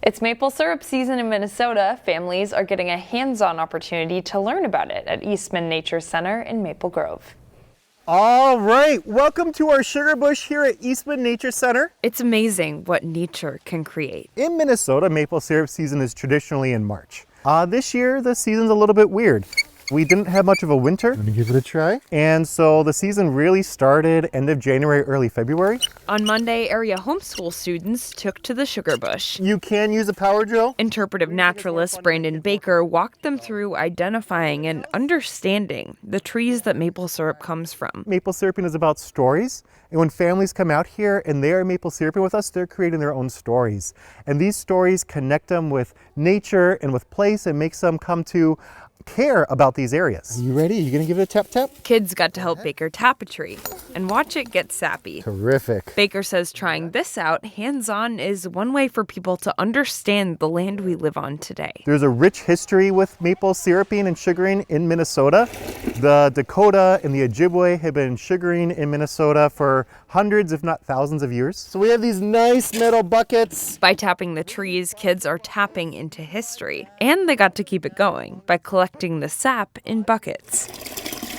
It's maple syrup season in Minnesota. Families are getting a hands-on opportunity to learn about it at Eastman Nature Center in Maple Grove. All right, welcome to our sugar bush here at Eastman Nature Center. It's amazing what nature can create. In Minnesota, maple syrup season is traditionally in March. This year, the season's a little bit weird. We didn't have much of a winter. Gonna give it a try. And so the season really started end of January, early February. On Monday, area homeschool students took to the sugar bush. You can use a power drill. Interpretive naturalist Brandon Baker walked them through identifying and understanding the trees that maple syrup comes from. Maple syruping is about stories. And when families come out here and they are maple syruping with us, they're creating their own stories. And these stories connect them with nature and with place and makes them come to care about these areas. Are you ready? You gonna give it a tap tap? Kids got to help Baker tap a tree and watch it get sappy. Terrific. Baker says trying this out hands-on is one way for people to understand the land we live on today. There's a rich history with maple syruping and sugaring in Minnesota. The Dakota and the Ojibwe have been sugaring in Minnesota for hundreds, if not thousands of years. So we have these nice metal buckets. By tapping the trees, kids are tapping into history. And they got to keep it going by collecting the sap in buckets.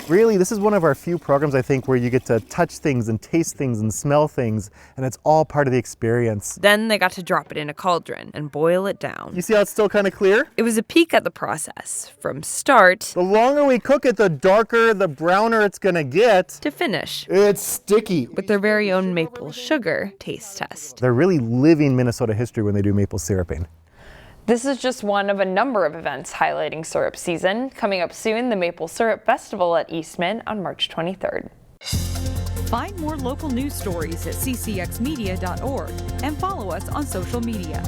Really, this is one of our few programs, I think, where you get to touch things and taste things and smell things, and it's all part of the experience. Then they got to drop it in a cauldron and boil it down. You see how it's still kind of clear? It was a peek at the process, from start The longer we cook it, the darker, the browner it's gonna get. to finish, It's sticky. with their very own maple sugar taste test. They're really living Minnesota history when they do maple syruping. This is just one of a number of events highlighting syrup season. Coming up soon, the Maple Syrup Festival at Eastman on March 23rd. Find more local news stories at ccxmedia.org and follow us on social media.